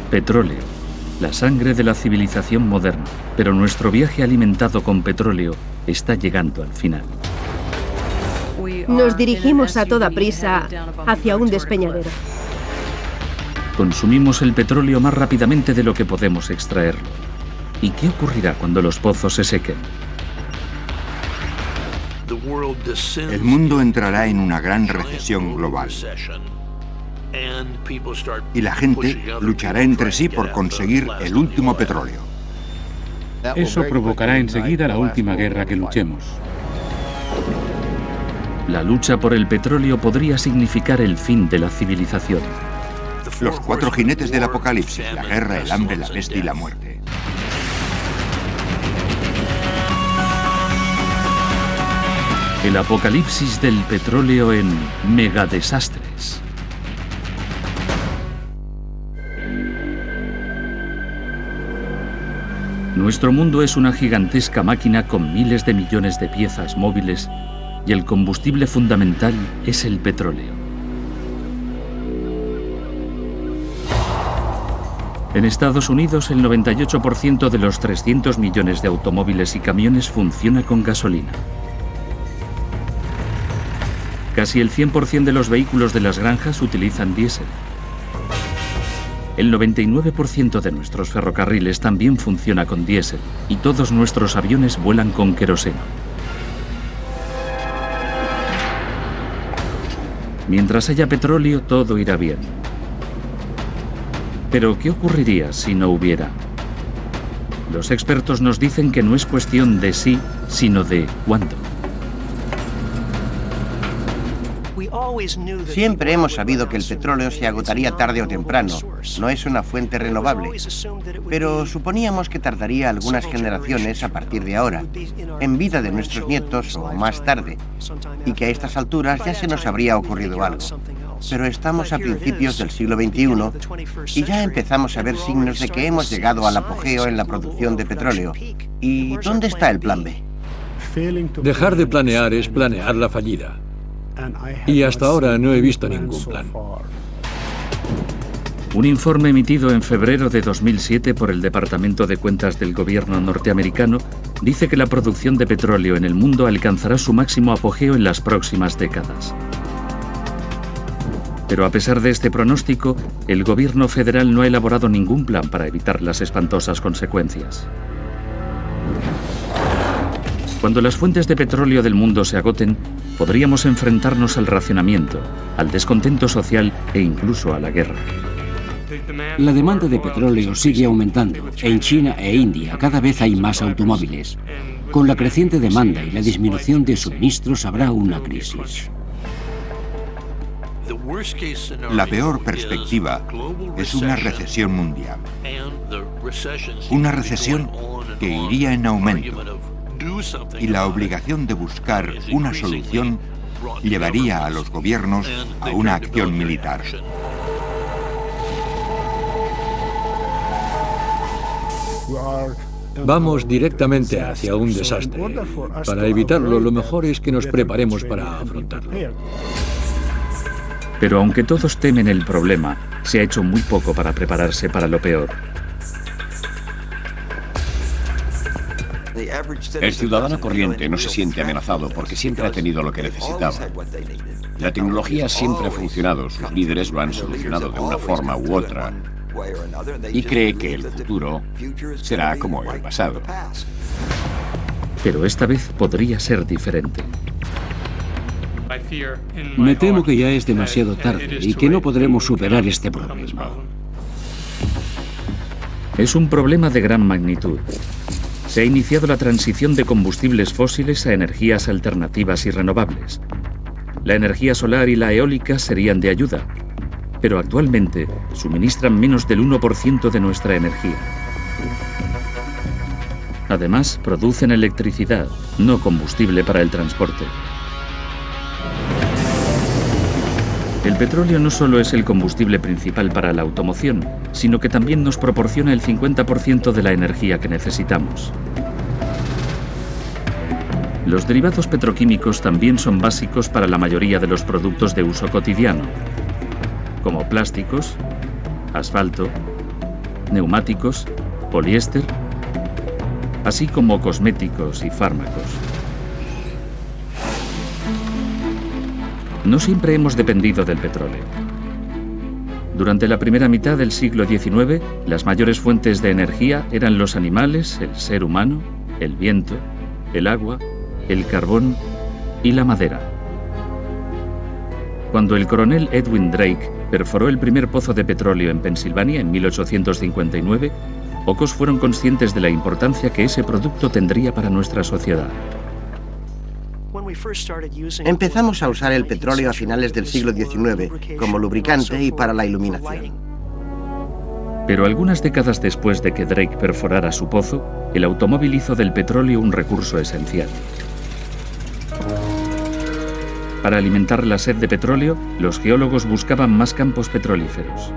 Petróleo, la sangre de la civilización moderna. Pero nuestro viaje alimentado con petróleo está llegando al final. Nos dirigimos a toda prisa hacia un despeñadero. Consumimos el petróleo más rápidamente de lo que podemos extraerlo. ¿Y qué ocurrirá cuando los pozos se sequen? El mundo entrará en una gran recesión global. Y la gente luchará entre sí por conseguir el último petróleo. Eso provocará enseguida la última guerra que luchemos. La lucha por el petróleo podría significar el fin de la civilización. Los 4 jinetes del apocalipsis: la guerra, el hambre, la peste y la muerte. El apocalipsis del petróleo en megadesastres. Nuestro mundo es una gigantesca máquina con miles de millones de piezas móviles y el combustible fundamental es el petróleo. En Estados Unidos, el 98% de los 300 millones de automóviles y camiones funciona con gasolina. Casi el 100% de los vehículos de las granjas utilizan diésel. El 99% de nuestros ferrocarriles también funciona con diésel y todos nuestros aviones vuelan con queroseno. Mientras haya petróleo, todo irá bien. Pero, ¿qué ocurriría si no hubiera? Los expertos nos dicen que no es cuestión de si, sino de cuándo. Siempre hemos sabido que el petróleo se agotaría tarde o temprano. No es una fuente renovable. Pero suponíamos que tardaría algunas generaciones a partir de ahora, en vida de nuestros nietos o más tarde, y que a estas alturas ya se nos habría ocurrido algo. Pero estamos a principios del siglo XXI y ya empezamos a ver signos de que hemos llegado al apogeo en la producción de petróleo. ¿Y dónde está el plan B? Dejar de planear es planear la fallida. Y hasta ahora no he visto ningún plan. Un informe emitido en febrero de 2007 por el Departamento de Cuentas del gobierno norteamericano dice que la producción de petróleo en el mundo alcanzará su máximo apogeo en las próximas décadas. Pero a pesar de este pronóstico, el gobierno federal no ha elaborado ningún plan para evitar las espantosas consecuencias. Cuando las fuentes de petróleo del mundo se agoten, podríamos enfrentarnos al racionamiento, al descontento social e incluso a la guerra. La demanda de petróleo sigue aumentando. En China e India cada vez hay más automóviles. Con la creciente demanda y la disminución de suministros habrá una crisis. La peor perspectiva es una recesión mundial. Una recesión que iría en aumento. Y la obligación de buscar una solución llevaría a los gobiernos a una acción militar. Vamos directamente hacia un desastre. Para evitarlo, lo mejor es que nos preparemos para afrontarlo. Pero aunque todos temen el problema, se ha hecho muy poco para prepararse para lo peor. El ciudadano corriente no se siente amenazado porque siempre ha tenido lo que necesitaba. La tecnología siempre ha funcionado, sus líderes lo han solucionado de una forma u otra y cree que el futuro será como el pasado. Pero esta vez podría ser diferente. Me temo que ya es demasiado tarde y que no podremos superar este problema. Es un problema de gran magnitud. Se ha iniciado la transición de combustibles fósiles a energías alternativas y renovables. La energía solar y la eólica serían de ayuda, pero actualmente suministran menos del 1% de nuestra energía. Además, producen electricidad, no combustible para el transporte. El petróleo no solo es el combustible principal para la automoción, sino que también nos proporciona el 50% de la energía que necesitamos. Los derivados petroquímicos también son básicos para la mayoría de los productos de uso cotidiano, como plásticos, asfalto, neumáticos, poliéster, así como cosméticos y fármacos. No siempre hemos dependido del petróleo. Durante la primera mitad del siglo XIX, las mayores fuentes de energía eran los animales, el ser humano, el viento, el agua, el carbón y la madera. Cuando el coronel Edwin Drake perforó el primer pozo de petróleo en Pensilvania en 1859, pocos fueron conscientes de la importancia que ese producto tendría para nuestra sociedad. Empezamos a usar el petróleo a finales del siglo XIX como lubricante y para la iluminación. Pero algunas décadas después de que Drake perforara su pozo, el automóvil hizo del petróleo un recurso esencial. Para alimentar la sed de petróleo, los geólogos buscaban más campos petrolíferos.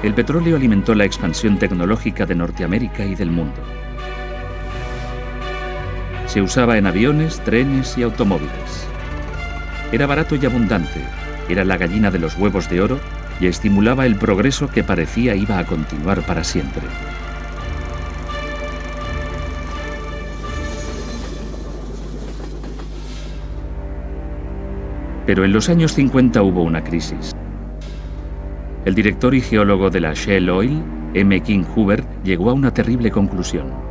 El petróleo alimentó la expansión tecnológica de Norteamérica y del mundo. Se usaba en aviones, trenes y automóviles. Era barato y abundante, era la gallina de los huevos de oro y estimulaba el progreso que parecía iba a continuar para siempre. Pero en los años 50 hubo una crisis. El director y geólogo de la Shell Oil, M. King Hoover, llegó a una terrible conclusión.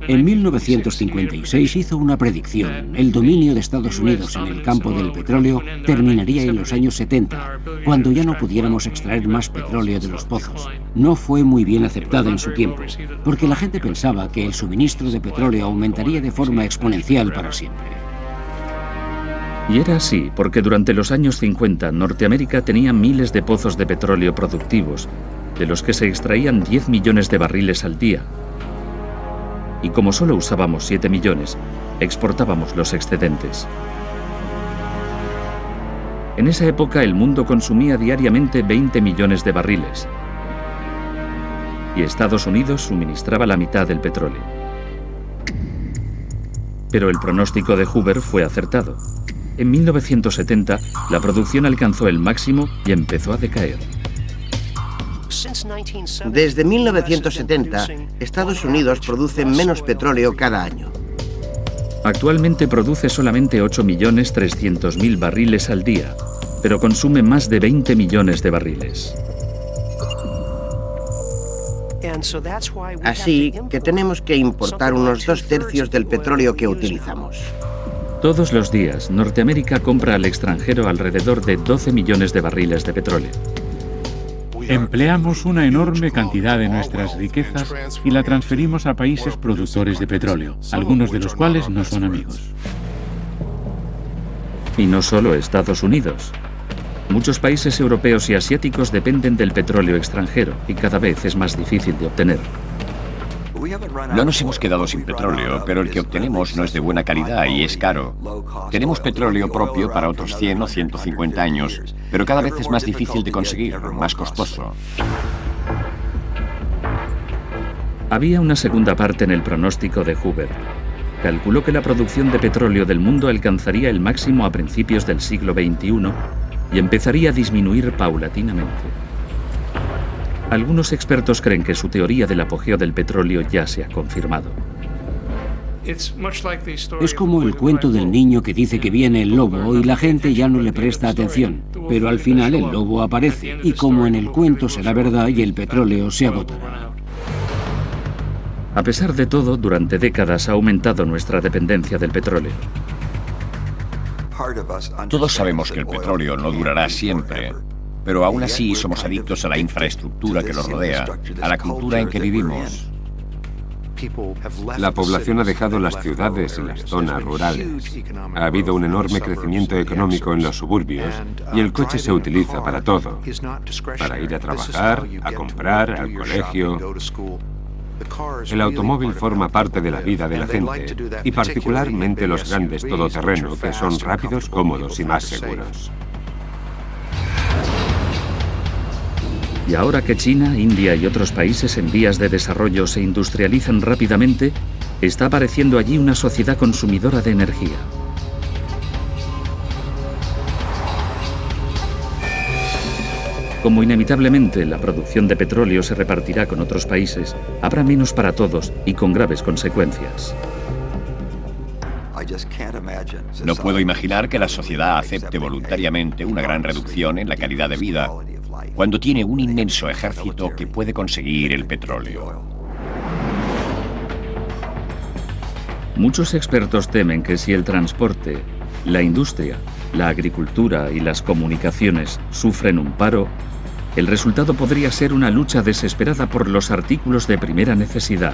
En 1956 hizo una predicción. El dominio de Estados Unidos en el campo del petróleo terminaría en los años 70, cuando ya no pudiéramos extraer más petróleo de los pozos. No fue muy bien aceptada en su tiempo, porque la gente pensaba que el suministro de petróleo aumentaría de forma exponencial para siempre. Y era así, porque durante los años 50 Norteamérica tenía miles de pozos de petróleo productivos, de los que se extraían 10 millones de barriles al día. Y como solo usábamos 7 millones, exportábamos los excedentes. En esa época el mundo consumía diariamente 20 millones de barriles. Y Estados Unidos suministraba la mitad del petróleo. Pero el pronóstico de Hoover fue acertado. En 1970, la producción alcanzó el máximo y empezó a decaer. Desde 1970, Estados Unidos produce menos petróleo cada año. Actualmente produce solamente 8.300.000 barriles al día, pero consume más de 20 millones de barriles. Así que tenemos que importar unos 2/3 del petróleo que utilizamos. Todos los días, Norteamérica compra al extranjero alrededor de 12 millones de barriles de petróleo. Empleamos una enorme cantidad de nuestras riquezas y la transferimos a países productores de petróleo, algunos de los cuales no son amigos. Y no solo Estados Unidos. Muchos países europeos y asiáticos dependen del petróleo extranjero y cada vez es más difícil de obtener. No nos hemos quedado sin petróleo, pero el que obtenemos no es de buena calidad y es caro. Tenemos petróleo propio para otros 100 o 150 años, pero cada vez es más difícil de conseguir, más costoso. Había una segunda parte en el pronóstico de Hoover. Calculó que la producción de petróleo del mundo alcanzaría el máximo a principios del siglo XXI y empezaría a disminuir paulatinamente. Algunos expertos creen que su teoría del apogeo del petróleo ya se ha confirmado. Es como el cuento del niño que dice que viene el lobo y la gente ya no le presta atención, pero al final el lobo aparece y como en el cuento será verdad y el petróleo se agotará. A pesar de todo, durante décadas ha aumentado nuestra dependencia del petróleo. Todos sabemos que el petróleo no durará siempre, pero aún así somos adictos a la infraestructura que nos rodea, a la cultura en que vivimos. La población ha dejado las ciudades y las zonas rurales. Ha habido un enorme crecimiento económico en los suburbios y el coche se utiliza para todo. Para ir a trabajar, a comprar, al colegio. El automóvil forma parte de la vida de la gente y particularmente los grandes todoterreno que son rápidos, cómodos y más seguros. Y ahora que China, India y otros países en vías de desarrollo se industrializan rápidamente, está apareciendo allí una sociedad consumidora de energía. Como inevitablemente la producción de petróleo se repartirá con otros países, habrá menos para todos y con graves consecuencias. No puedo imaginar que la sociedad acepte voluntariamente una gran reducción en la calidad de vida cuando tiene un inmenso ejército que puede conseguir el petróleo. Muchos expertos temen que si el transporte, la industria, la agricultura y las comunicaciones sufren un paro, el resultado podría ser una lucha desesperada por los artículos de primera necesidad.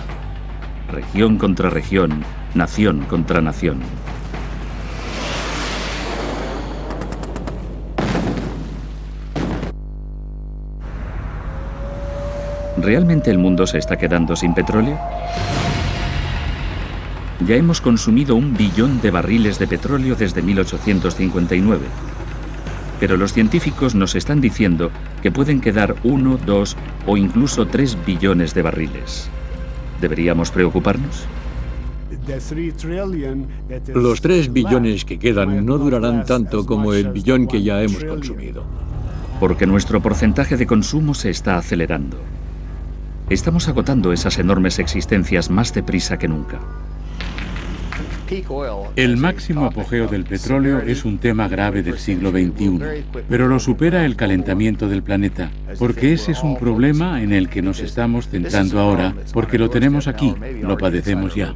Región contra región, nación contra nación. ¿Realmente el mundo se está quedando sin petróleo? Ya hemos consumido 1 billón de barriles de petróleo desde 1859. Pero los científicos nos están diciendo que pueden quedar 1, 2 o incluso 3 billones de barriles. ¿Deberíamos preocuparnos? Los 3 billones que quedan no durarán tanto como el billón que ya hemos consumido. Porque nuestro porcentaje de consumo se está acelerando. Estamos agotando esas enormes existencias más deprisa que nunca. El máximo apogeo del petróleo es un tema grave del siglo XXI, pero lo supera el calentamiento del planeta, porque ese es un problema en el que nos estamos centrando ahora, porque lo tenemos aquí, lo padecemos ya.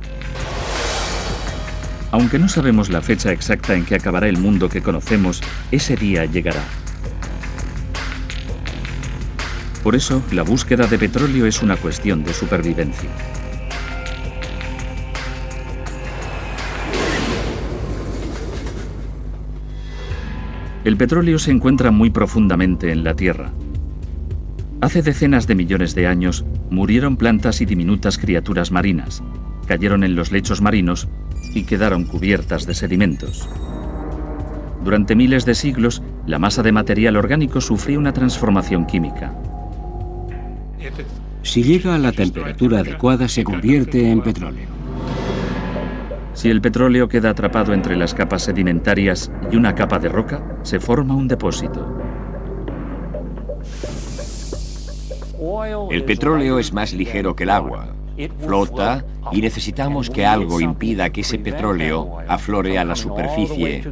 Aunque no sabemos la fecha exacta en que acabará el mundo que conocemos, ese día llegará. Por eso, la búsqueda de petróleo es una cuestión de supervivencia. El petróleo se encuentra muy profundamente en la Tierra. Hace decenas de millones de años murieron plantas y diminutas criaturas marinas, cayeron en los lechos marinos y quedaron cubiertas de sedimentos. Durante miles de siglos, la masa de material orgánico sufrió una transformación química. Si llega a la temperatura adecuada, se convierte en petróleo. Si el petróleo queda atrapado entre las capas sedimentarias y una capa de roca, se forma un depósito. El petróleo es más ligero que el agua. Flota y necesitamos que algo impida que ese petróleo aflore a la superficie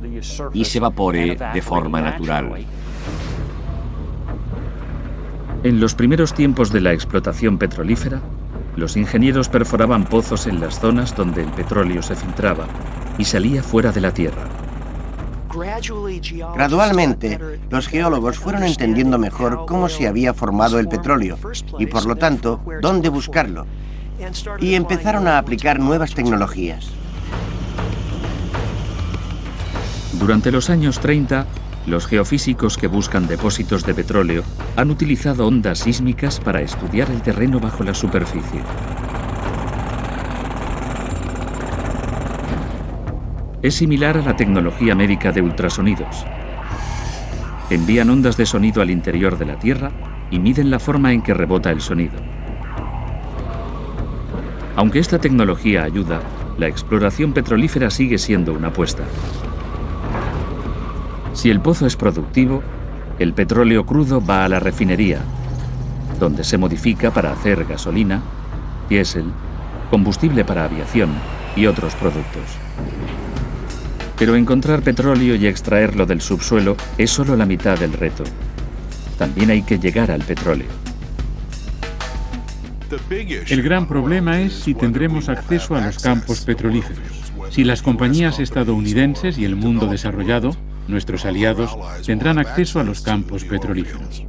y se evapore de forma natural. En los primeros tiempos de la explotación petrolífera, los ingenieros perforaban pozos en las zonas donde el petróleo se filtraba y salía fuera de la tierra. Gradualmente, los geólogos fueron entendiendo mejor cómo se había formado el petróleo y, por lo tanto, dónde buscarlo. Y empezaron a aplicar nuevas tecnologías. Durante los años 30, los geofísicos que buscan depósitos de petróleo han utilizado ondas sísmicas para estudiar el terreno bajo la superficie. Es similar a la tecnología médica de ultrasonidos. Envían ondas de sonido al interior de la Tierra y miden la forma en que rebota el sonido. Aunque esta tecnología ayuda, la exploración petrolífera sigue siendo una apuesta. Si el pozo es productivo, el petróleo crudo va a la refinería, donde se modifica para hacer gasolina, diésel, combustible para aviación y otros productos. Pero encontrar petróleo y extraerlo del subsuelo es solo la mitad del reto. También hay que llegar al petróleo. El gran problema es si tendremos acceso a los campos petrolíferos. Si las compañías estadounidenses y el mundo desarrollado, nuestros aliados, tendrán acceso a los campos petrolíferos.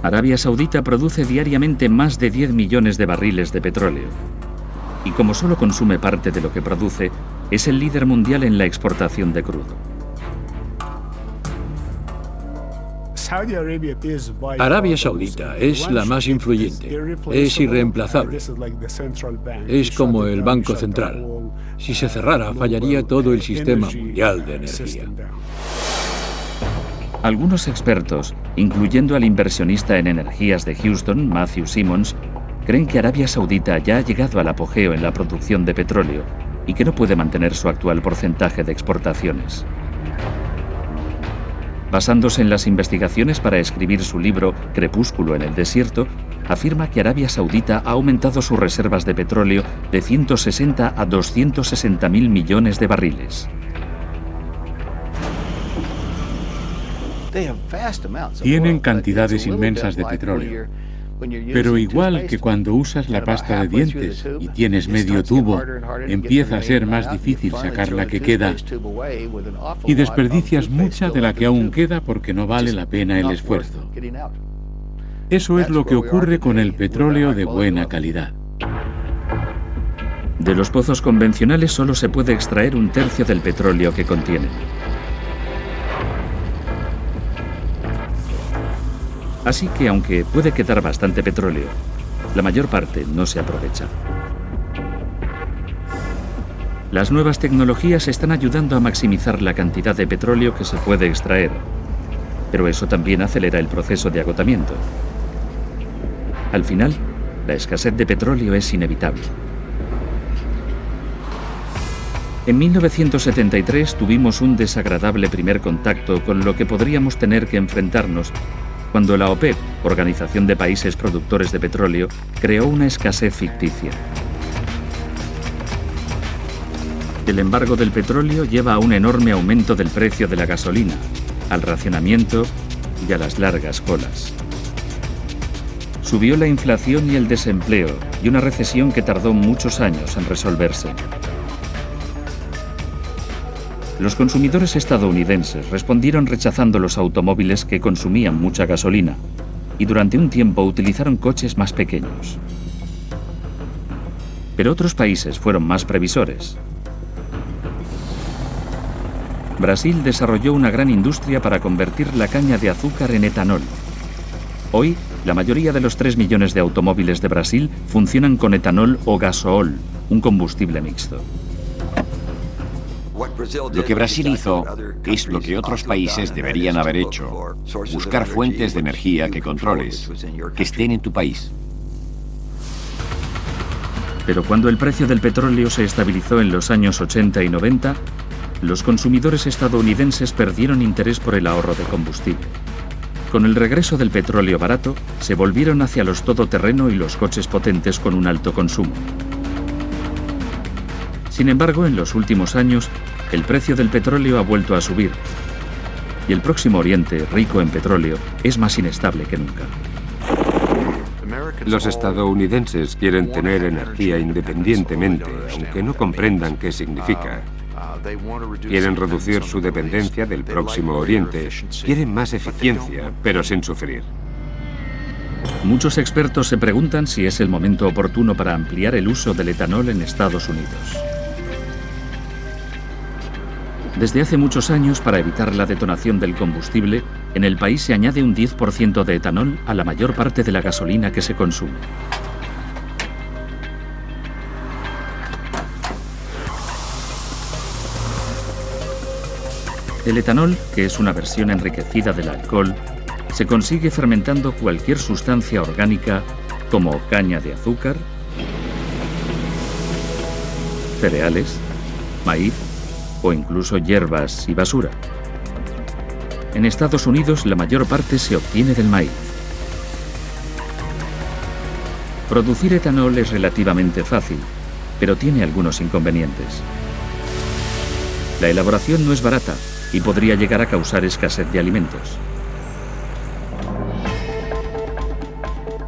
Arabia Saudita produce diariamente más de 10 millones de barriles de petróleo. Y como solo consume parte de lo que produce, es el líder mundial en la exportación de crudo. Arabia Saudita es la más influyente, es irreemplazable. Es como el Banco Central. Si se cerrara, fallaría todo el sistema mundial de energía. Algunos expertos, incluyendo al inversionista en energías de Houston, Matthew Simmons, creen que Arabia Saudita ya ha llegado al apogeo en la producción de petróleo y que no puede mantener su actual porcentaje de exportaciones. Basándose en las investigaciones para escribir su libro Crepúsculo en el desierto, afirma que Arabia Saudita ha aumentado sus reservas de petróleo de 160 a 260.000 millones de barriles. Tienen cantidades inmensas de petróleo. Pero igual que cuando usas la pasta de dientes y tienes medio tubo, empieza a ser más difícil sacar la que queda y desperdicias mucha de la que aún queda porque no vale la pena el esfuerzo. Eso es lo que ocurre con el petróleo de buena calidad. De los pozos convencionales solo se puede extraer un tercio del petróleo que contienen. Así que, aunque puede quedar bastante petróleo, la mayor parte no se aprovecha. Las nuevas tecnologías están ayudando a maximizar la cantidad de petróleo que se puede extraer, pero eso también acelera el proceso de agotamiento. Al final, la escasez de petróleo es inevitable. En 1973 tuvimos un desagradable primer contacto con lo que podríamos tener que enfrentarnos cuando la OPEP, Organización de Países Productores de Petróleo, creó una escasez ficticia. El embargo del petróleo lleva a un enorme aumento del precio de la gasolina, al racionamiento y a las largas colas. Subió la inflación y el desempleo, y una recesión que tardó muchos años en resolverse. Los consumidores estadounidenses respondieron rechazando los automóviles que consumían mucha gasolina y durante un tiempo utilizaron coches más pequeños. Pero otros países fueron más previsores. Brasil desarrolló una gran industria para convertir la caña de azúcar en etanol. Hoy, la mayoría de los 3 millones de automóviles de Brasil funcionan con etanol o gasool, un combustible mixto. Lo que Brasil hizo es lo que otros países deberían haber hecho: buscar fuentes de energía que controles, que estén en tu país. Pero cuando el precio del petróleo se estabilizó en los años 80 y 90, los consumidores estadounidenses perdieron interés por el ahorro de combustible. Con el regreso del petróleo barato, se volvieron hacia los todoterreno y los coches potentes con un alto consumo. Sin embargo, en los últimos años, el precio del petróleo ha vuelto a subir, y el Próximo Oriente, rico en petróleo, es más inestable que nunca. Los estadounidenses quieren tener energía independientemente, aunque no comprendan qué significa. Quieren reducir su dependencia del Próximo Oriente. Quieren más eficiencia, pero sin sufrir. Muchos expertos se preguntan si es el momento oportuno para ampliar el uso del etanol en Estados Unidos. Desde hace muchos años, para evitar la detonación del combustible, en el país se añade un 10% de etanol a la mayor parte de la gasolina que se consume. El etanol, que es una versión enriquecida del alcohol, se consigue fermentando cualquier sustancia orgánica como caña de azúcar, cereales, maíz o incluso hierbas y basura. En Estados Unidos la mayor parte se obtiene del maíz. Producir etanol es relativamente fácil, pero tiene algunos inconvenientes. La elaboración no es barata y podría llegar a causar escasez de alimentos.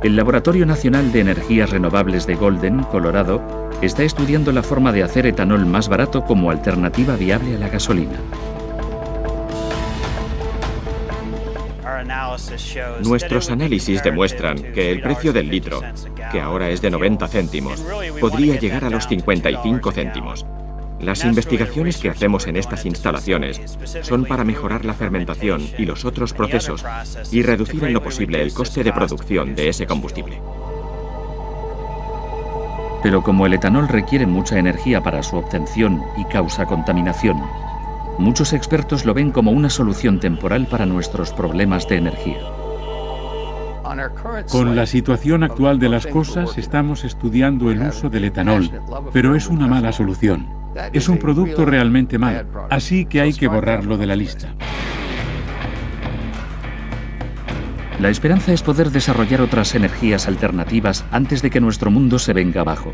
El Laboratorio Nacional de Energías Renovables de Golden, Colorado, está estudiando la forma de hacer etanol más barato como alternativa viable a la gasolina. Nuestros análisis demuestran que el precio del litro, que ahora es de 90 céntimos, podría llegar a los 55 céntimos. Las investigaciones que hacemos en estas instalaciones son para mejorar la fermentación y los otros procesos y reducir en lo posible el coste de producción de ese combustible. Pero como el etanol requiere mucha energía para su obtención y causa contaminación, muchos expertos lo ven como una solución temporal para nuestros problemas de energía. Con la situación actual de las cosas, estamos estudiando el uso del etanol, pero es una mala solución. Es un producto realmente malo, así que hay que borrarlo de la lista. La esperanza es poder desarrollar otras energías alternativas antes de que nuestro mundo se venga abajo.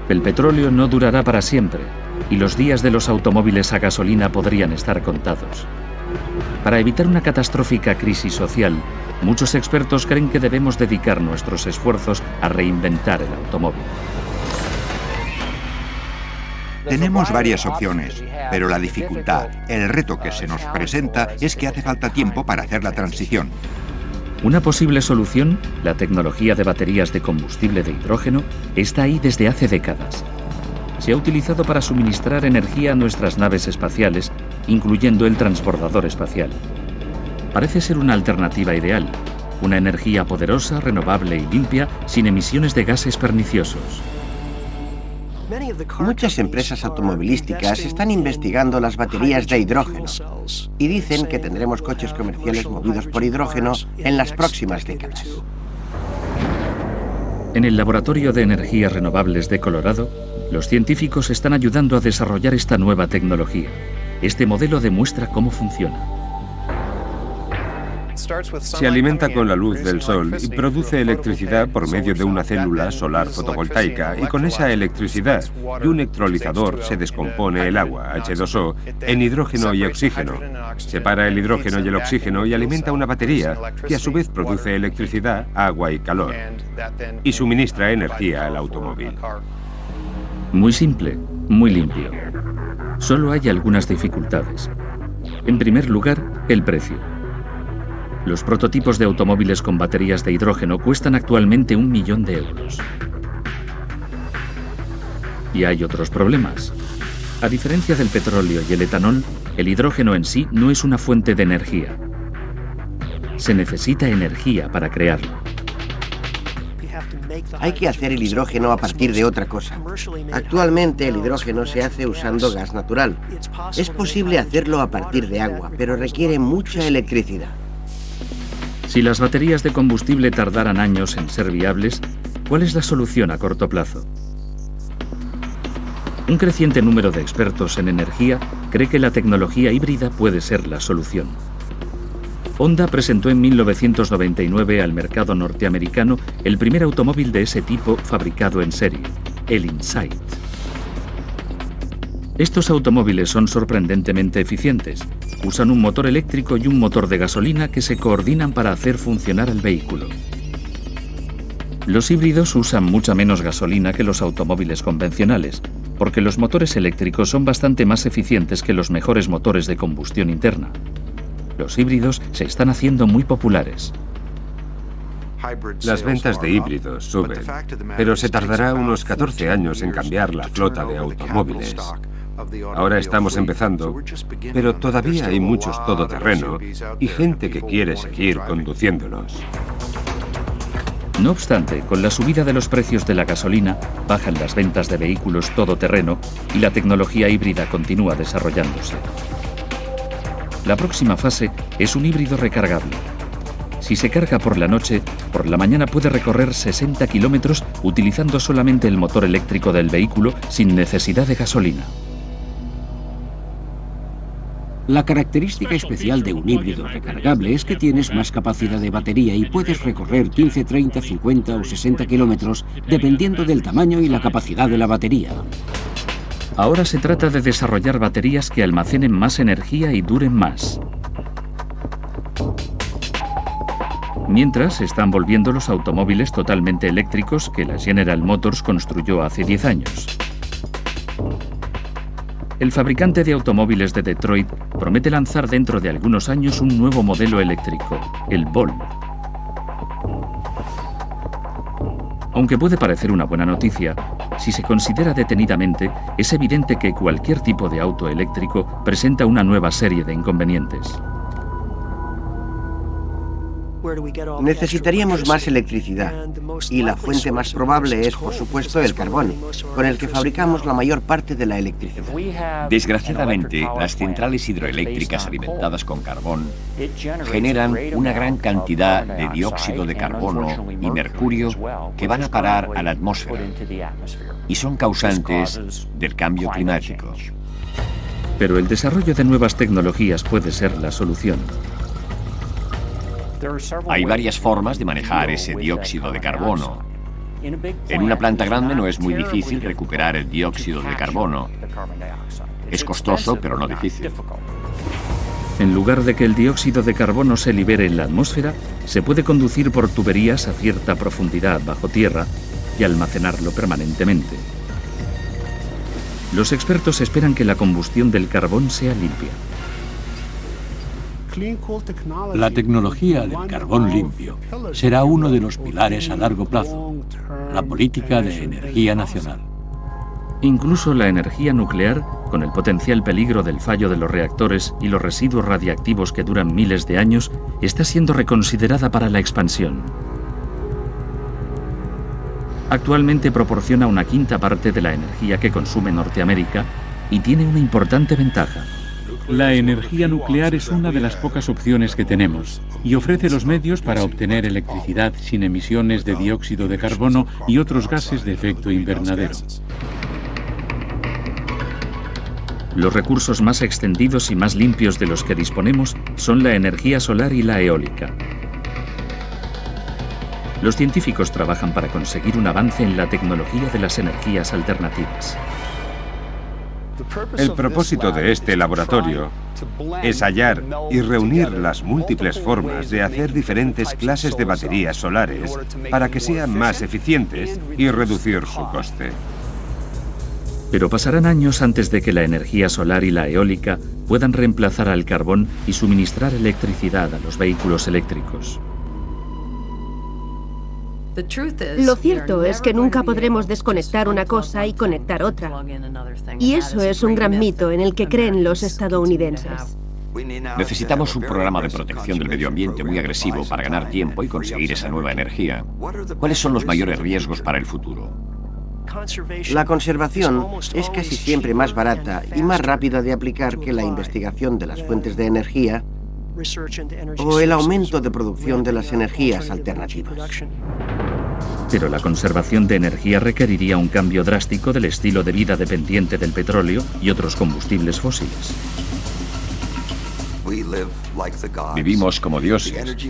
El petróleo no durará para siempre y los días de los automóviles a gasolina podrían estar contados. Para evitar una catastrófica crisis social, muchos expertos creen que debemos dedicar nuestros esfuerzos a reinventar el automóvil. Tenemos varias opciones, pero la dificultad, el reto que se nos presenta es que hace falta tiempo para hacer la transición. Una posible solución, la tecnología de baterías de combustible de hidrógeno, está ahí desde hace décadas. Se ha utilizado para suministrar energía a nuestras naves espaciales, incluyendo el transbordador espacial. Parece ser una alternativa ideal, una energía poderosa, renovable y limpia, sin emisiones de gases perniciosos. Muchas empresas automovilísticas están investigando las baterías de hidrógeno y dicen que tendremos coches comerciales movidos por hidrógeno en las próximas décadas. En el Laboratorio de Energías Renovables de Colorado, los científicos están ayudando a desarrollar esta nueva tecnología. Este modelo demuestra cómo funciona. Se alimenta con la luz del sol y produce electricidad por medio de una célula solar fotovoltaica, y con esa electricidad y un electrolizador se descompone el agua, H2O, en hidrógeno y oxígeno. Separa el hidrógeno y el oxígeno y alimenta una batería que a su vez produce electricidad, agua y calor, y suministra energía al automóvil. Muy simple, muy limpio. Solo hay algunas dificultades. En primer lugar, el precio. Los prototipos de automóviles con baterías de hidrógeno cuestan actualmente 1 millón de euros. Y hay otros problemas. A diferencia del petróleo y el etanol, el hidrógeno en sí no es una fuente de energía. Se necesita energía para crearlo. Hay que hacer el hidrógeno a partir de otra cosa. Actualmente el hidrógeno se hace usando gas natural. Es posible hacerlo a partir de agua, pero requiere mucha electricidad. Si las baterías de combustible tardaran años en ser viables, ¿cuál es la solución a corto plazo? Un creciente número de expertos en energía cree que la tecnología híbrida puede ser la solución. Honda presentó en 1999 al mercado norteamericano el primer automóvil de ese tipo fabricado en serie, el Insight. Estos automóviles son sorprendentemente eficientes. Usan un motor eléctrico y un motor de gasolina que se coordinan para hacer funcionar el vehículo. Los híbridos usan mucha menos gasolina que los automóviles convencionales, porque los motores eléctricos son bastante más eficientes que los mejores motores de combustión interna. Los híbridos se están haciendo muy populares. Las ventas de híbridos suben, pero se tardará unos 14 años en cambiar la flota de automóviles. Ahora estamos empezando, pero todavía hay muchos todoterreno y gente que quiere seguir conduciéndolos. No obstante, con la subida de los precios de la gasolina, bajan las ventas de vehículos todoterreno y la tecnología híbrida continúa desarrollándose. La próxima fase es un híbrido recargable. Si se carga por la noche, por la mañana puede recorrer 60 kilómetros utilizando solamente el motor eléctrico del vehículo sin necesidad de gasolina. La característica especial de un híbrido recargable es que tienes más capacidad de batería y puedes recorrer 15, 30, 50 o 60 kilómetros dependiendo del tamaño y la capacidad de la batería. Ahora se trata de desarrollar baterías que almacenen más energía y duren más. Mientras, se están volviendo los automóviles totalmente eléctricos que la General Motors construyó hace 10 años. El fabricante de automóviles de Detroit promete lanzar dentro de algunos años un nuevo modelo eléctrico, el Volt. Aunque puede parecer una buena noticia, si se considera detenidamente, es evidente que cualquier tipo de auto eléctrico presenta una nueva serie de inconvenientes. Necesitaríamos más electricidad, y la fuente más probable es, por supuesto, el carbón, con el que fabricamos la mayor parte de la electricidad. Desgraciadamente, las centrales hidroeléctricas alimentadas con carbón generan una gran cantidad de dióxido de carbono y mercurio que van a parar a la atmósfera y son causantes del cambio climático. Pero el desarrollo de nuevas tecnologías puede ser la solución. Hay varias formas de manejar ese dióxido de carbono. En una planta grande no es muy difícil recuperar el dióxido de carbono. Es costoso, pero no difícil. En lugar de que el dióxido de carbono se libere en la atmósfera, se puede conducir por tuberías a cierta profundidad bajo tierra y almacenarlo permanentemente. Los expertos esperan que la combustión del carbón sea limpia. La tecnología del carbón limpio será uno de los pilares a largo plazo, la política de energía nacional. Incluso la energía nuclear, con el potencial peligro del fallo de los reactores y los residuos radiactivos que duran miles de años, está siendo reconsiderada para la expansión. Actualmente proporciona una quinta parte de la energía que consume Norteamérica y tiene una importante ventaja. La energía nuclear es una de las pocas opciones que tenemos y ofrece los medios para obtener electricidad sin emisiones de dióxido de carbono y otros gases de efecto invernadero. Los recursos más extendidos y más limpios de los que disponemos son la energía solar y la eólica. Los científicos trabajan para conseguir un avance en la tecnología de las energías alternativas. El propósito de este laboratorio es hallar y reunir las múltiples formas de hacer diferentes clases de baterías solares para que sean más eficientes y reducir su coste. Pero pasarán años antes de que la energía solar y la eólica puedan reemplazar al carbón y suministrar electricidad a los vehículos eléctricos. Lo cierto es que nunca podremos desconectar una cosa y conectar otra. Y eso es un gran mito en el que creen los estadounidenses. Necesitamos un programa de protección del medio ambiente muy agresivo para ganar tiempo y conseguir esa nueva energía. ¿Cuáles son los mayores riesgos para el futuro? La conservación es casi siempre más barata y más rápida de aplicar que la investigación de las fuentes de energía o el aumento de producción de las energías alternativas. Pero la conservación de energía requeriría un cambio drástico del estilo de vida dependiente del petróleo y otros combustibles fósiles. Vivimos como dioses.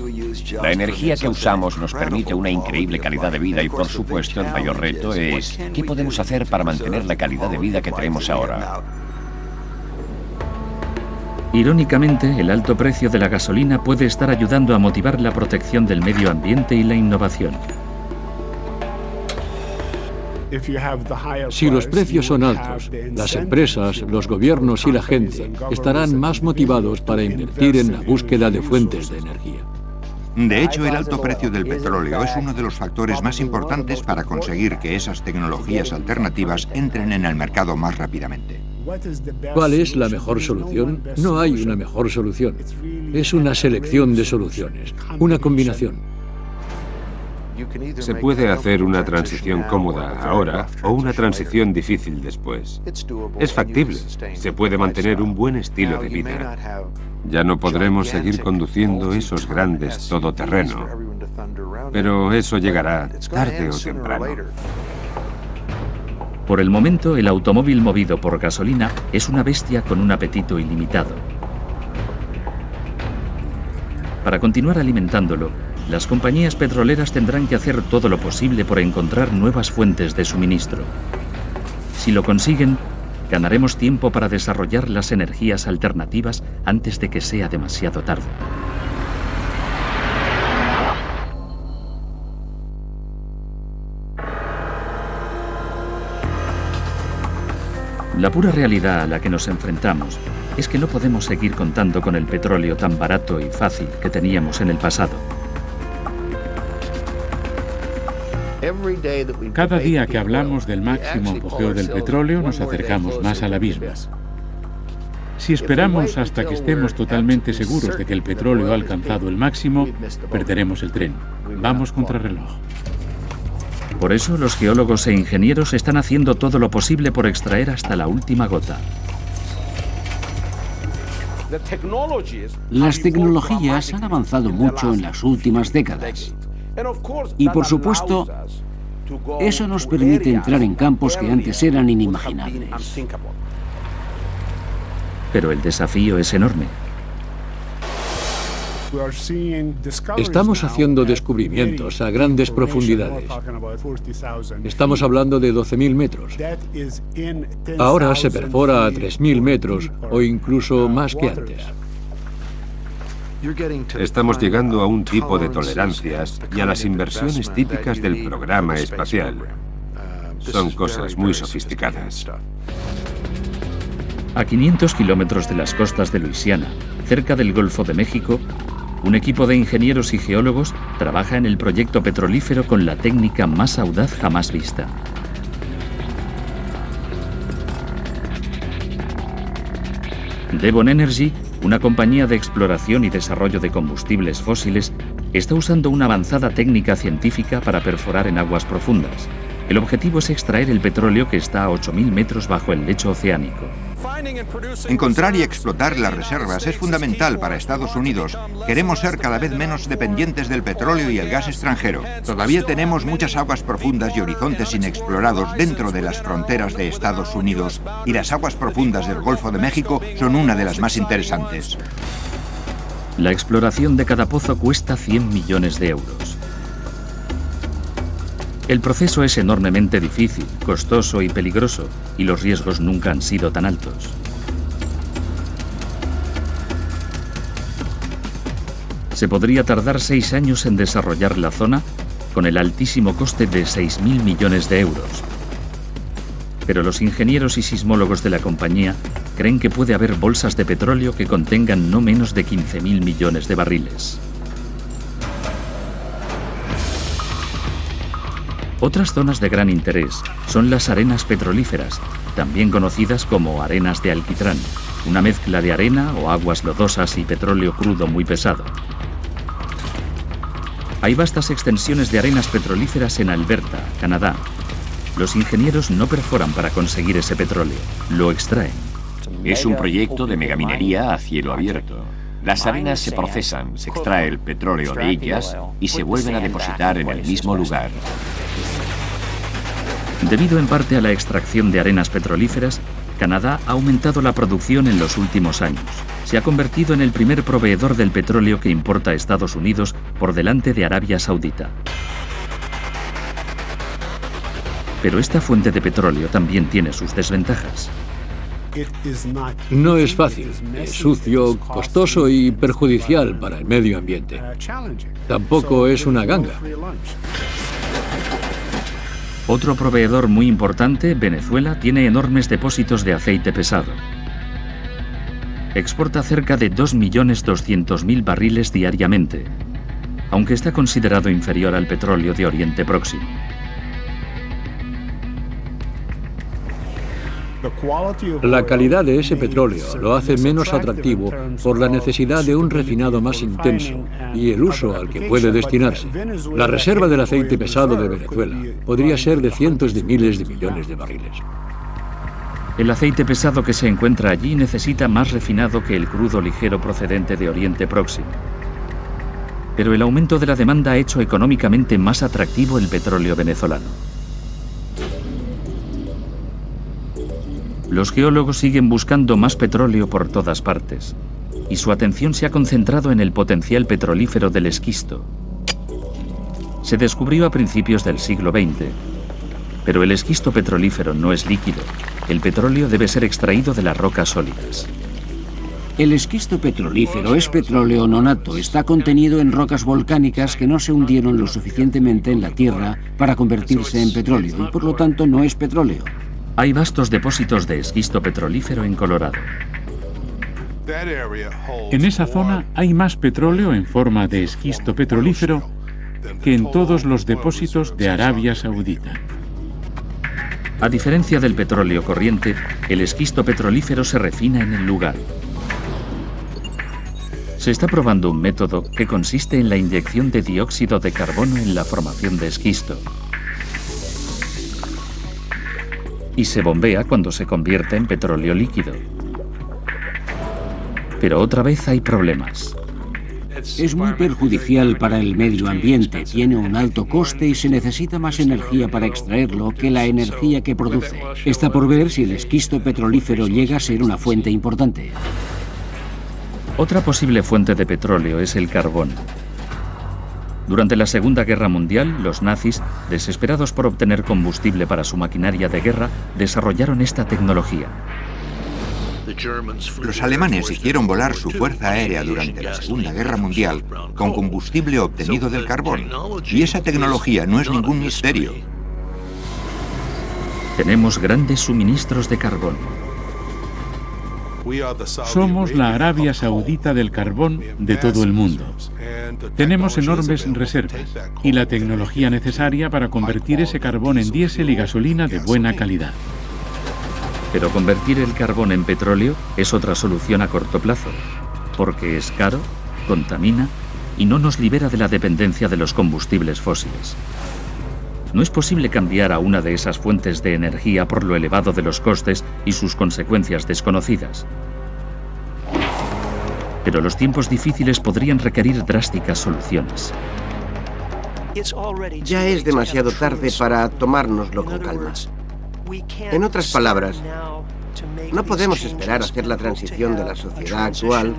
La energía que usamos nos permite una increíble calidad de vida y, por supuesto, el mayor reto es ¿qué podemos hacer para mantener la calidad de vida que tenemos ahora? Irónicamente, el alto precio de la gasolina puede estar ayudando a motivar la protección del medio ambiente y la innovación. Si los precios son altos, las empresas, los gobiernos y la gente estarán más motivados para invertir en la búsqueda de fuentes de energía. De hecho, el alto precio del petróleo es uno de los factores más importantes para conseguir que esas tecnologías alternativas entren en el mercado más rápidamente. ¿Cuál es la mejor solución? No hay una mejor solución. Es una selección de soluciones, una combinación. Se puede hacer una transición cómoda ahora o una transición difícil después. Es factible. Se puede mantener un buen estilo de vida. Ya no podremos seguir conduciendo esos grandes todoterreno. Pero eso llegará tarde o temprano. Por el momento, el automóvil movido por gasolina es una bestia con un apetito ilimitado. Para continuar alimentándolo, las compañías petroleras tendrán que hacer todo lo posible por encontrar nuevas fuentes de suministro. Si lo consiguen, ganaremos tiempo para desarrollar las energías alternativas antes de que sea demasiado tarde. La pura realidad a la que nos enfrentamos es que no podemos seguir contando con el petróleo tan barato y fácil que teníamos en el pasado. Cada día que hablamos del máximo apogeo del petróleo nos acercamos más al abismo. Si esperamos hasta que estemos totalmente seguros de que el petróleo ha alcanzado el máximo, perderemos el tren. Vamos contrarreloj. Por eso, los geólogos e ingenieros están haciendo todo lo posible por extraer hasta la última gota. Las tecnologías han avanzado mucho en las últimas décadas. Y por supuesto, eso nos permite entrar en campos que antes eran inimaginables. Pero el desafío es enorme. Estamos haciendo descubrimientos a grandes profundidades. Estamos hablando de 12.000 metros. Ahora se perfora a 3.000 metros o incluso más que antes. Estamos llegando a un tipo de tolerancias y a las inversiones típicas del programa espacial. Son cosas muy sofisticadas. A 500 kilómetros de las costas de Luisiana, cerca del Golfo de México, un equipo de ingenieros y geólogos trabaja en el proyecto petrolífero con la técnica más audaz jamás vista. Devon Energy, una compañía de exploración y desarrollo de combustibles fósiles, está usando una avanzada técnica científica para perforar en aguas profundas. El objetivo es extraer el petróleo que está a 8.000 metros bajo el lecho oceánico. Encontrar y explotar las reservas es fundamental para Estados Unidos. Queremos ser cada vez menos dependientes del petróleo y el gas extranjero. Todavía tenemos muchas aguas profundas y horizontes inexplorados dentro de las fronteras de Estados Unidos, y las aguas profundas del Golfo de México son una de las más interesantes. La exploración de cada pozo cuesta 100 millones de euros. El proceso es enormemente difícil, costoso y peligroso, y los riesgos nunca han sido tan altos. Se podría tardar 6 años en desarrollar la zona con el altísimo coste de 6.000 millones de euros. Pero los ingenieros y sismólogos de la compañía creen que puede haber bolsas de petróleo que contengan no menos de 15.000 millones de barriles. Otras zonas de gran interés son las arenas petrolíferas, también conocidas como arenas de alquitrán, una mezcla de arena o aguas lodosas y petróleo crudo muy pesado. Hay vastas extensiones de arenas petrolíferas en Alberta, Canadá. Los ingenieros no perforan para conseguir ese petróleo, lo extraen. Es un proyecto de megaminería a cielo abierto. Las arenas se procesan, se extrae el petróleo de ellas y se vuelven a depositar en el mismo lugar. Debido en parte a la extracción de arenas petrolíferas, Canadá ha aumentado la producción en los últimos años. Se ha convertido en el primer proveedor del petróleo que importa a Estados Unidos por delante de Arabia Saudita. Pero esta fuente de petróleo también tiene sus desventajas. No es fácil, es sucio, costoso y perjudicial para el medio ambiente. Tampoco es una ganga. Otro proveedor muy importante, Venezuela, tiene enormes depósitos de aceite pesado. Exporta cerca de 2.200.000 barriles diariamente, aunque está considerado inferior al petróleo de Oriente Próximo. La calidad de ese petróleo lo hace menos atractivo por la necesidad de un refinado más intenso y el uso al que puede destinarse. La reserva del aceite pesado de Venezuela podría ser de cientos de miles de millones de barriles. El aceite pesado que se encuentra allí necesita más refinado que el crudo ligero procedente de Oriente Próximo. Pero el aumento de la demanda ha hecho económicamente más atractivo el petróleo venezolano. Los geólogos siguen buscando más petróleo por todas partes, y su atención se ha concentrado en el potencial petrolífero del esquisto. Se descubrió a principios del siglo XX, pero el esquisto petrolífero no es líquido. El petróleo debe ser extraído de las rocas sólidas. El esquisto petrolífero es petróleo nonato. Está contenido en rocas volcánicas que no se hundieron lo suficientemente en la tierra para convertirse en petróleo, y por lo tanto no es petróleo. Hay vastos depósitos de esquisto petrolífero en Colorado. En esa zona hay más petróleo en forma de esquisto petrolífero que en todos los depósitos de Arabia Saudita. A diferencia del petróleo corriente, el esquisto petrolífero se refina en el lugar. Se está probando un método que consiste en la inyección de dióxido de carbono en la formación de esquisto. Y se bombea cuando se convierte en petróleo líquido. Pero otra vez hay problemas. Es muy perjudicial para el medio ambiente, tiene un alto coste y se necesita más energía para extraerlo que la energía que produce. Está por ver si el esquisto petrolífero llega a ser una fuente importante. Otra posible fuente de petróleo es el carbón. Durante la Segunda Guerra Mundial, los nazis, desesperados por obtener combustible para su maquinaria de guerra, desarrollaron esta tecnología. Los alemanes hicieron volar su fuerza aérea durante la Segunda Guerra Mundial con combustible obtenido del carbón. Y esa tecnología no es ningún misterio. Tenemos grandes suministros de carbón. Somos la Arabia Saudita del carbón de todo el mundo. Tenemos enormes reservas y la tecnología necesaria para convertir ese carbón en diésel y gasolina de buena calidad. Pero convertir el carbón en petróleo es otra solución a corto plazo, porque es caro, contamina y no nos libera de la dependencia de los combustibles fósiles. No es posible cambiar a una de esas fuentes de energía por lo elevado de los costes y sus consecuencias desconocidas. Pero los tiempos difíciles podrían requerir drásticas soluciones. Ya es demasiado tarde para tomárnoslo con calma. En otras palabras, no podemos esperar hacer la transición de la sociedad actual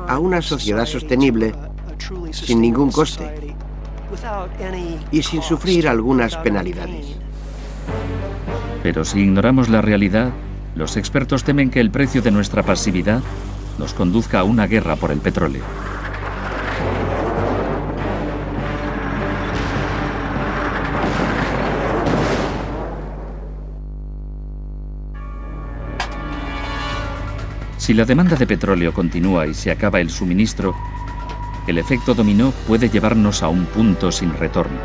a una sociedad sostenible sin ningún coste y sin sufrir algunas penalidades. Pero si ignoramos la realidad, los expertos temen que el precio de nuestra pasividad nos conduzca a una guerra por el petróleo. Si la demanda de petróleo continúa y se acaba el suministro, el efecto dominó puede llevarnos a un punto sin retorno.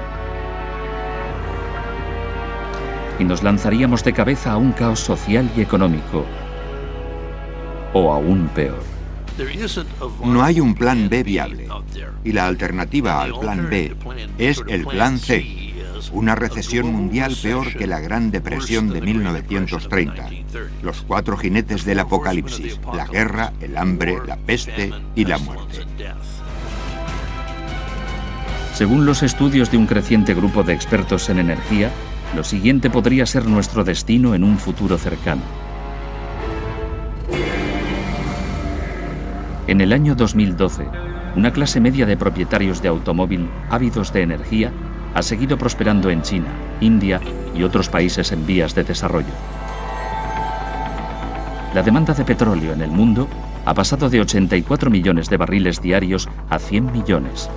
Y nos lanzaríamos de cabeza a un caos social y económico, o aún peor. No hay un plan B viable, y la alternativa al plan B es el plan C, una recesión mundial peor que la Gran Depresión de 1930, los 4 jinetes del apocalipsis, la guerra, el hambre, la peste y la muerte. Según los estudios de un creciente grupo de expertos en energía, lo siguiente podría ser nuestro destino en un futuro cercano. En el año 2012, una clase media de propietarios de automóvil ávidos de energía ha seguido prosperando en China, India y otros países en vías de desarrollo. La demanda de petróleo en el mundo ha pasado de 84 millones de barriles diarios a 100 millones.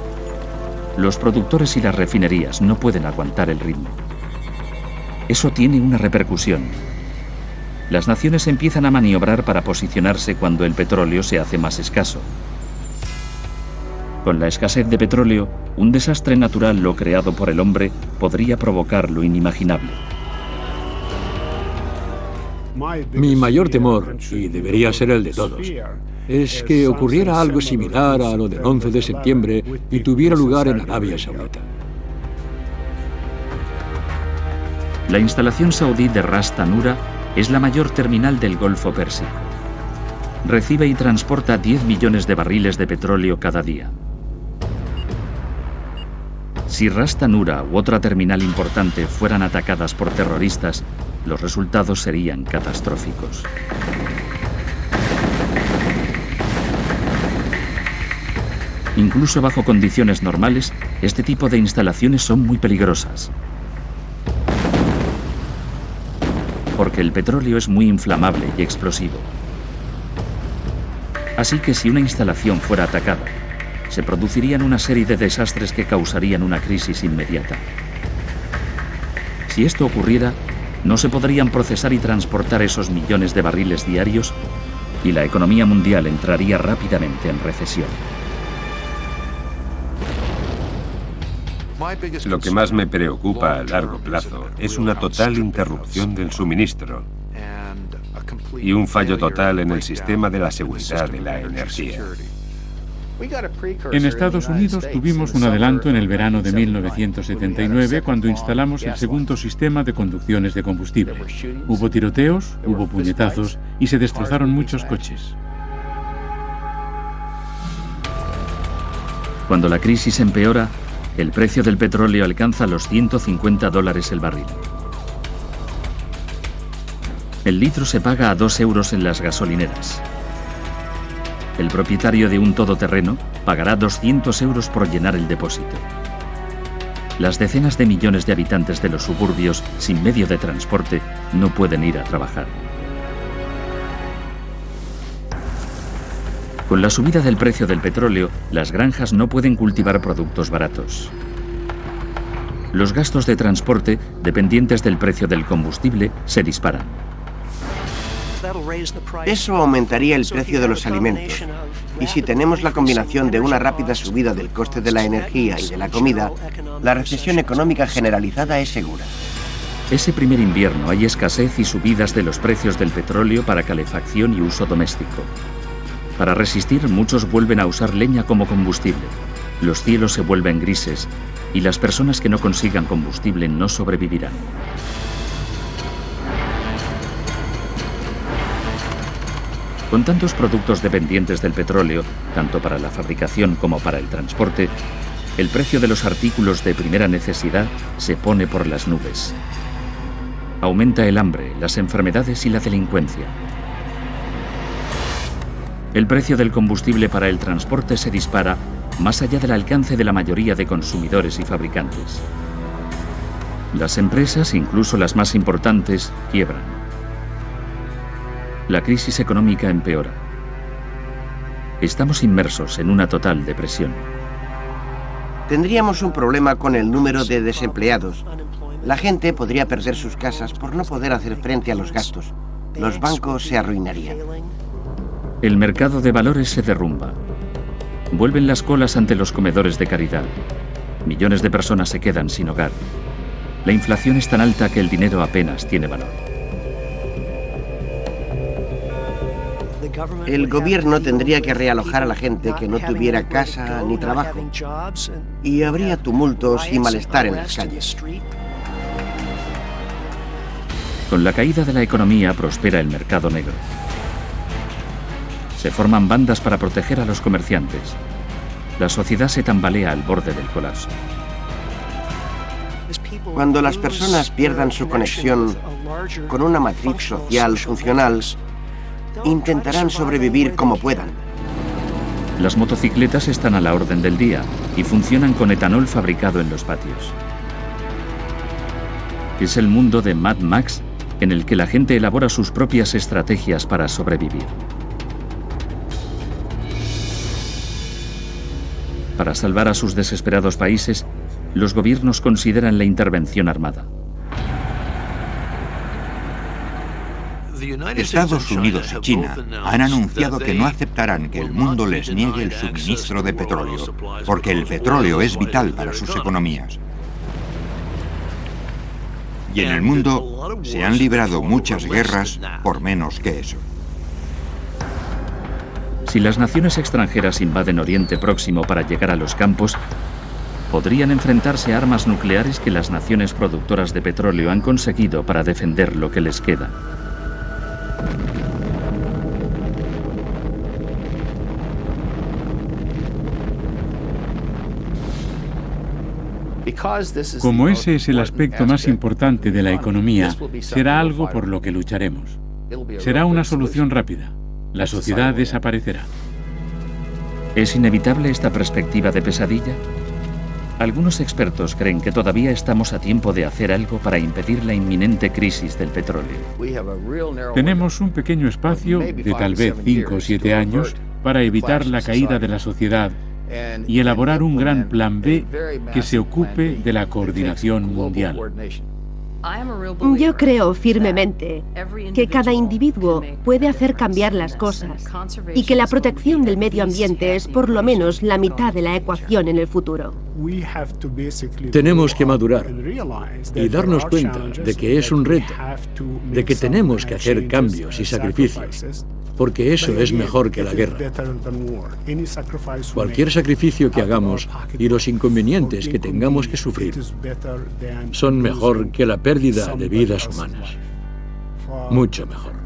Los productores y las refinerías no pueden aguantar el ritmo. Eso tiene una repercusión. Las naciones empiezan a maniobrar para posicionarse cuando el petróleo se hace más escaso. Con la escasez de petróleo, un desastre natural o creado por el hombre podría provocar lo inimaginable. Mi mayor temor, y debería ser el de todos, es que ocurriera algo similar a lo del 11 de septiembre y tuviera lugar en Arabia Saudita. La instalación saudí de Ras Tanura es la mayor terminal del Golfo Pérsico. Recibe y transporta 10 millones de barriles de petróleo cada día. Si Ras Tanura u otra terminal importante fueran atacadas por terroristas, los resultados serían catastróficos. Incluso bajo condiciones normales, este tipo de instalaciones son muy peligrosas. Porque el petróleo es muy inflamable y explosivo. Así que si una instalación fuera atacada, se producirían una serie de desastres que causarían una crisis inmediata. Si esto ocurriera, no se podrían procesar y transportar esos millones de barriles diarios y la economía mundial entraría rápidamente en recesión. Lo que más me preocupa a largo plazo es una total interrupción del suministro y un fallo total en el sistema de la seguridad de la energía. En Estados Unidos tuvimos un adelanto en el verano de 1979 cuando instalamos el segundo sistema de conducciones de combustible. Hubo tiroteos, hubo puñetazos y se destrozaron muchos coches. Cuando la crisis empeora, el precio del petróleo alcanza los $150 el barril. El litro se paga a 2 euros en las gasolineras. El propietario de un todoterreno pagará 200 euros por llenar el depósito. Las decenas de millones de habitantes de los suburbios sin medio de transporte no pueden ir a trabajar. Con la subida del precio del petróleo, las granjas no pueden cultivar productos baratos. Los gastos de transporte, dependientes del precio del combustible, se disparan. Eso aumentaría el precio de los alimentos. Y si tenemos la combinación de una rápida subida del coste de la energía y de la comida, la recesión económica generalizada es segura. Ese primer invierno hay escasez y subidas de los precios del petróleo para calefacción y uso doméstico. Para resistir, muchos vuelven a usar leña como combustible. Los cielos se vuelven grises y las personas que no consigan combustible no sobrevivirán. Con tantos productos dependientes del petróleo, tanto para la fabricación como para el transporte, el precio de los artículos de primera necesidad se pone por las nubes. Aumenta el hambre, las enfermedades y la delincuencia. El precio del combustible para el transporte se dispara más allá del alcance de la mayoría de consumidores y fabricantes. Las empresas, incluso las más importantes, quiebran. La crisis económica empeora. Estamos inmersos en una total depresión. Tendríamos un problema con el número de desempleados. La gente podría perder sus casas por no poder hacer frente a los gastos. Los bancos se arruinarían. El mercado de valores se derrumba. Vuelven las colas ante los comedores de caridad. Millones de personas se quedan sin hogar. La inflación es tan alta que el dinero apenas tiene valor. El gobierno tendría que realojar a la gente que no tuviera casa ni trabajo. Y habría tumultos y malestar en las calles. Con la caída de la economía prospera el mercado negro. Se forman bandas para proteger a los comerciantes. La sociedad se tambalea al borde del colapso. Cuando las personas pierdan su conexión con una matriz social funcional, intentarán sobrevivir como puedan. Las motocicletas están a la orden del día y funcionan con etanol fabricado en los patios. Es el mundo de Mad Max en el que la gente elabora sus propias estrategias para sobrevivir. Para salvar a sus desesperados países, los gobiernos consideran la intervención armada. Estados Unidos y China han anunciado que no aceptarán que el mundo les niegue el suministro de petróleo, porque el petróleo es vital para sus economías. Y en el mundo se han librado muchas guerras por menos que eso. Si las naciones extranjeras invaden Oriente Próximo para llegar a los campos, podrían enfrentarse a armas nucleares que las naciones productoras de petróleo han conseguido para defender lo que les queda. Como ese es el aspecto más importante de la economía, será algo por lo que lucharemos. Será una solución rápida. La sociedad desaparecerá. ¿Es inevitable esta perspectiva de pesadilla? Algunos expertos creen que todavía estamos a tiempo de hacer algo para impedir la inminente crisis del petróleo. Tenemos un pequeño espacio de tal vez 5 o 7 años para evitar la caída de la sociedad y elaborar un gran plan B que se ocupe de la coordinación mundial. Yo creo firmemente que cada individuo puede hacer cambiar las cosas y que la protección del medio ambiente es por lo menos la mitad de la ecuación en el futuro. Tenemos que madurar y darnos cuenta de que es un reto, de que tenemos que hacer cambios y sacrificios, porque eso es mejor que la guerra. Cualquier sacrificio que hagamos y los inconvenientes que tengamos que sufrir son mejor que la pérdida de vidas humanas. Mucho mejor.